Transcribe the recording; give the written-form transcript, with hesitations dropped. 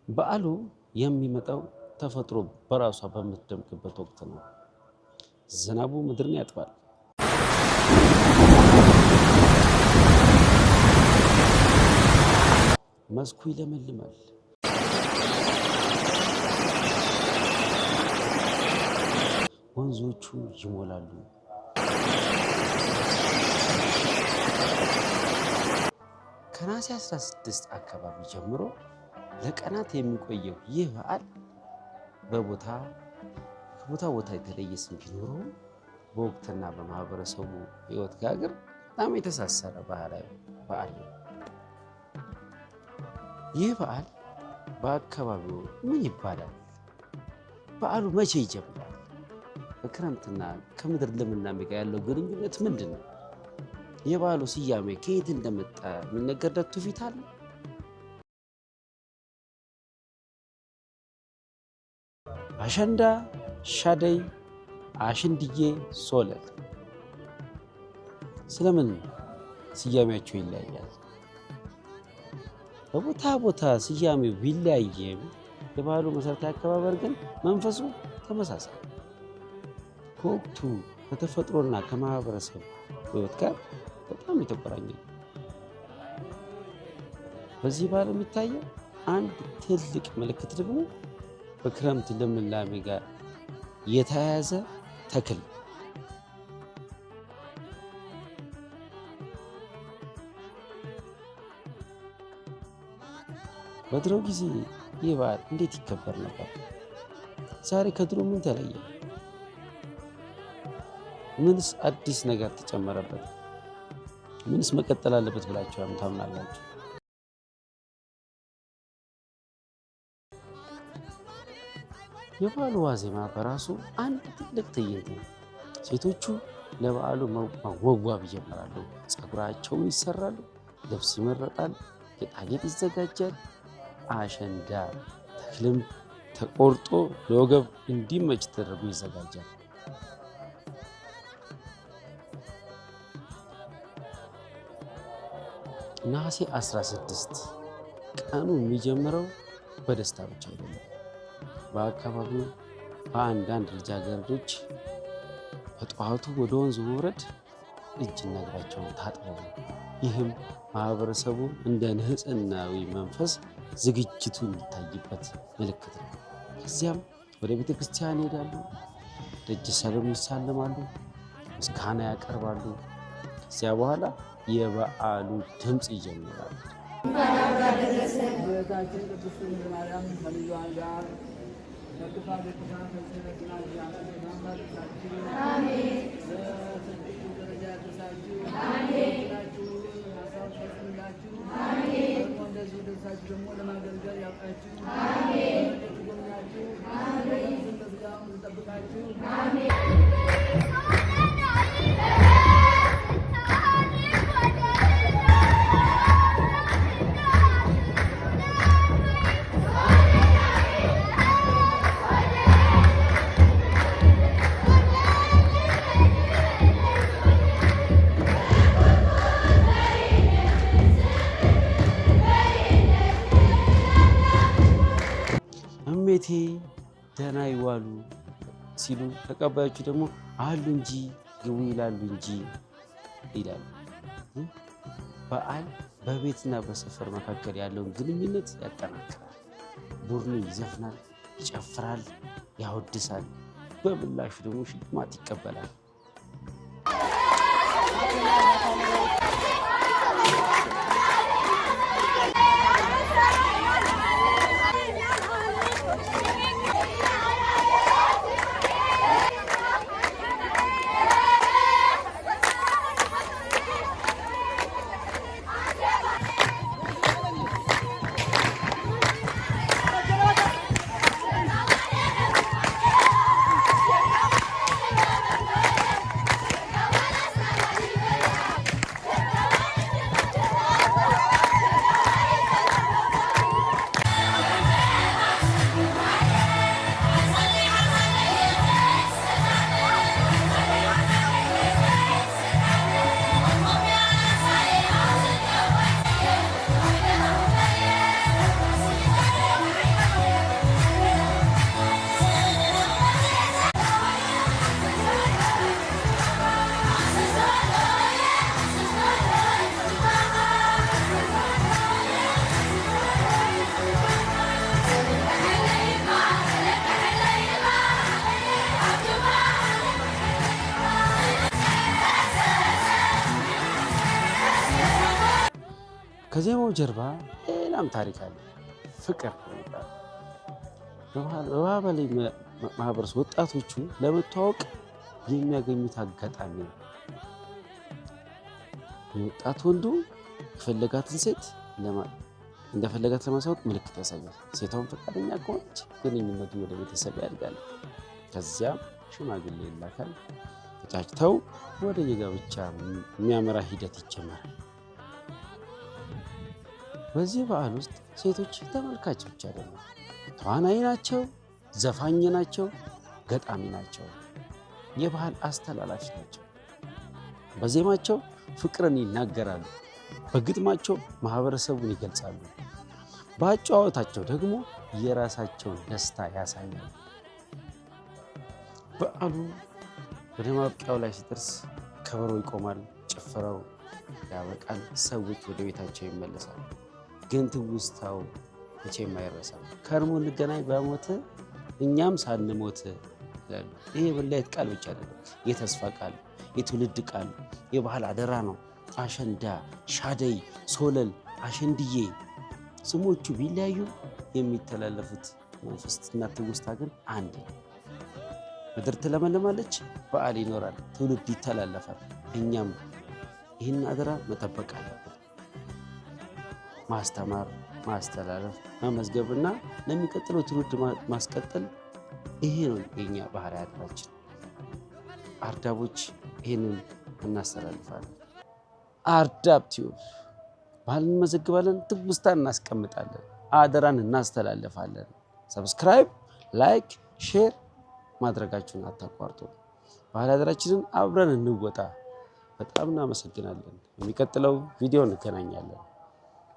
በዓሉ የሚመጣው ተፈጥሮ በራሷ በምትደምቅበት ወቅት ነው። ዝናቡ ምድርን ያጥባል። መስኩ ይለመልማል። ወንዞቹ ይሞላሉ። ከነሐሴ 16 አካባቢ ጀምሮ ለቀናት የሚቆየው ይህ በዓል ከቦታ ቦታ የተለየ ስም ቢኖረውም በወቅትና በማህበረሰቡ ሕይወት ጋር በጣም የተሳሰረ ባህላዊ በዓል ነው። ይህ በዓል በአካባቢው ምን ይባላል? በዓሉ መቼ ይጀምራል? በክረምትና ከምድር ልምላሜ ጋር ያለው ግንኙነት ምንድን ነው? የበዓሉ ስያሜ ከየት እንደመጣ የሚነገርለት ትውፊት አለ? አሸንዳ፣ ሻደይ፣ አሽንድዬ፣ ሶለል ስለምን ስያሜያቸው ይለያያል? በቦታ ቦታ ስያሜው ቢለያየም የበዓሉ መሰረታዊ አከባበር ግን መንፈሱ ተመሳሳይ፣ ከወቅቱ ከተፈጥሮና ከማህበረሰቡ ሕይወት ጋር በጣም የተቆራኘ ነው። በዚህ በዓል የሚታየው አንድ ትልቅ ምልክት ደግሞ በክረምት ልምላሜ ጋር የተያያዘ ተክል። በድሮ ጊዜ ይህ በዓል እንዴት ይከበር ነበር? ዛሬ ከድሮ ምን ተለየ? ምንስ አዲስ ነገር ተጨመረበት? ምንስ መቀጠል አለበት ብላችሁ ታምናላችሁ? የበዓሉ ዋዜማ በራሱ አንድ ትልቅ ትዕይንት ነው። ሴቶቹ ለበዓሉ መዋብ ይጀምራሉ። ፀጉራቸውን ይሰራሉ፣ ልብስ ይመረጣል፣ ጌጣጌጥ ይዘጋጃል። አሸንዳ ተክልም ተቆርጦ ለወገብ እንዲመች ተደርጎ ይዘጋጃል። ነሐሴ 16 ቀኑ የሚጀምረው በደስታ ብቻ አይደለም። በአካባቢው በአንዳንድ ልጃገረዶች በጠዋቱ ወደ ወንዝ መውረድ እጅና እግራቸውን ታጥበው ነው። ይህም ማህበረሰቡ እንደ ንጽሕናዊ መንፈስ ዝግጅቱ የሚታይበት ምልክት ነው። ከዚያም ወደ ቤተ ክርስቲያን ይሄዳሉ፣ ደጀ ሰላም ይሳለማሉ፣ ምስጋና ያቀርባሉ። ከዚያ በኋላ የበዓሉ ድምፅ ይጀምራል። እሜቴ ደህና ይዋሉ ሲሉ ተቀባዮቹ ደግሞ አሉ እንጂ ግቡ ይላሉ እንጂ ይላሉ። በዓል በቤትና በሰፈር መካከል ያለውን ግንኙነት ያጠናክራል። ቡድኑ ይዘፍናል፣ ይጨፍራል፣ ያወድሳል። በምላሹ ደግሞ ሽልማት ይቀበላል። ከዜማው ጀርባ ሌላም ታሪክ አለ። ፍቅር ይባላል። በባህላዊ ማህበረሰብ ወጣቶቹ ለመተዋወቅ የሚያገኙት አጋጣሚ ነው። የወጣት ወንዱ የፈለጋትን ሴት እንደፈለጋት ለማሳወቅ ምልክት ያሳያል። ሴቷን ፈቃደኛ ከሆነች ግንኙነቱ ወደ ቤተሰብ ያድጋል። ከዚያም ሽማግሌ ይላካል። ተጫጭተው ወደ የጋብቻ የሚያመራ ሂደት ይጀመራል። በዚህ በዓል ውስጥ ሴቶች ተመልካች ብቻ አይደሉም፣ ተዋናይ ናቸው፣ ዘፋኝ ናቸው፣ ገጣሚ ናቸው፣ የባህል አስተላላፊ ናቸው። በዜማቸው ፍቅርን ይናገራሉ፣ በግጥማቸው ማህበረሰቡን ይገልጻሉ፣ በአጨዋወታቸው ደግሞ የራሳቸውን ደስታ ያሳያሉ። በዓሉ ወደ ማብቂያው ላይ ሲደርስ ከበሮ ይቆማል፣ ጭፈራው ያበቃል፣ ሰዎች ወደ ቤታቸው ይመለሳሉ። ግን ትውስታው መቼም አይረሳም። ከርሞ እንገናኝ በሞት እኛም ሳንሞት ይላሉ። ይሄ የመለያየት ቃል ብቻ አይደለም፣ የተስፋ ቃል፣ የትውልድ ቃል፣ የባህል አደራ ነው። አሸንዳ፣ ሻደይ፣ ሶለል፣ አሸንድዬ ስሞቹ ቢለያዩ የሚተላለፉት መንፈስና ትውስታ ግን አንድ ነው። ምድር ትለመልማለች፣ በዓል ይኖራል፣ ትውልድ ይተላለፋል። እኛም ይህን አደራ መጠበቅ አለብን። ማስተማር፣ ማስተላለፍ፣ መመዝገብና ለሚቀጥለው ትውልድ ማስቀጠል፣ ይሄ ነው የኛ ባህላዊ አደራችን። አርዳቦች ይህንን እናስተላልፋለን። አርዳብ ቲዩብ ባህልን እንመዘግባለን፣ ትውስታን እናስቀምጣለን፣ አደራን እናስተላልፋለን። ሰብስክራይብ፣ ላይክ፣ ሼር ማድረጋችሁን አታቋርጡ። ባህል አደራችንን አብረን እንወጣ። በጣም እናመሰግናለን። የሚቀጥለው ቪዲዮ እንገናኛለን።